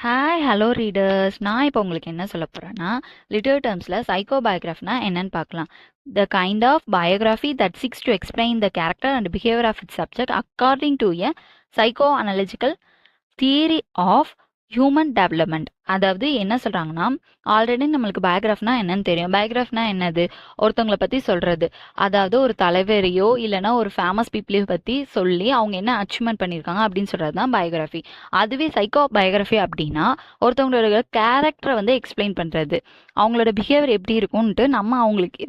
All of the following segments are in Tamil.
Hi hello readers. நான் இப்போ உங்களுக்கு என்ன சொல்ல போகிறேன்னா, லிட்டர் டேர்ம்ஸில் சைக்கோபயோகிராஃபினா என்னன்னு பார்க்கலாம். The kind of biography that seeks to explain the character and behaviour of its subject according to a psychoanalytical theory of human development. அதாவது என்ன சொல்கிறாங்கன்னா, ஆல்ரெடி நம்மளுக்கு பயோகிராஃப்னா என்னன்னு தெரியும். பயோகிராஃப்னா என்னது? ஒருத்தவங்களை பற்றி சொல்கிறது. அதாவது ஒரு தலைவரையோ இல்லைனா ஒரு ஃபேமஸ் பீப்புளையோ பற்றி சொல்லி அவங்க என்ன அச்சீவ்மெண்ட் பண்ணியிருக்காங்க அப்படின்னு சொல்கிறது தான் பயோகிராஃபி. அதுவே சைக்கோ பயோகிராஃபி அப்படின்னா ஒருத்தவங்களோட கேரக்டரை வந்து எக்ஸ்பிளைன் பண்ணுறது, அவங்களோட பிஹேவியர் எப்படி இருக்கும்ன்ட்டு நம்ம அவங்களுக்கு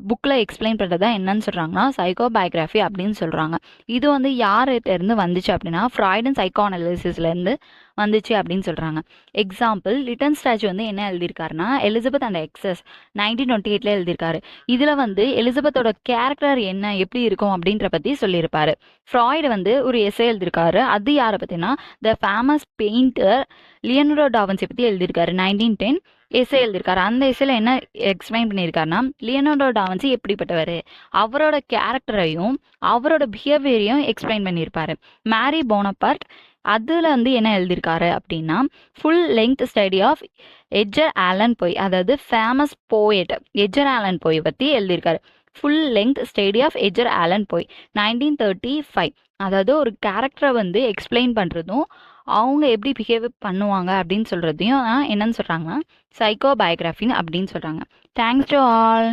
புக்கில் எக்ஸ்பிளைன் பண்ணுறது தான் என்னன்னு சொல்கிறாங்கன்னா சைக்கோ பயோகிராஃபி அப்படின்னு சொல்கிறாங்க. இது வந்து யார்கிட்ட இருந்து வந்துச்சு அப்படின்னா ஃப்ராய்ட் அண்ட் சைக்கோ அனாலிசிஸ்லேருந்து வந்துச்சு அப்படின்னு சொல்கிறாங்க. எக்ஸாம்பிள், லிட்டன் ஸ்டாச்சு வந்து என்ன எழுதியிருக்காருன்னா எலிசபெத் அண்ட் எக்ஸஸ் 1928 எழுதியிருக்காரு. இதில் வந்து எலிசபெத்தோட கேரக்டர் என்ன எப்படி இருக்கும் அப்படின்ற பற்றி சொல்லியிருப்பாரு. ஃப்ராய்டு வந்து ஒரு எஸ்ஸே எழுதியிருக்காரு. அது யாரை பற்றினா the famous painter Leonardo da Vinci பற்றி எழுதியிருக்காரு. 1910 எஸ்ஸே எழுதியிருக்காரு. அந்த எஸ்ஸேல என்ன எக்ஸ்பிளைன் பண்ணியிருக்காருன்னா லியோனார்டோ டா வின்சி எப்படிப்பட்டவர், அவரோட கேரக்டரையும் அவரோட பிஹேவியரையும் எக்ஸ்பிளைன் பண்ணியிருப்பாரு. மேரி போனபார்ட் அதில் வந்து என்ன எழுதியிருக்காரு அப்படின்னா full length study of Edgar Allan Poe, அதாவது famous poet Edgar Allan Poe பற்றி எழுதியிருக்காரு. Full length study of Edgar Allan Poe 1935. அதாவது ஒரு கேரக்டரை வந்து எக்ஸ்பிளைன் பண்ணுறதும் அவங்க எப்படி பிஹேவ் பண்ணுவாங்க அப்படின்னு சொல்கிறதையும் என்னன்னு சொல்கிறாங்கன்னா சைக்கோ பயோகிராஃபின்னு அப்படின்னு சொல்கிறாங்க. Thanks to all.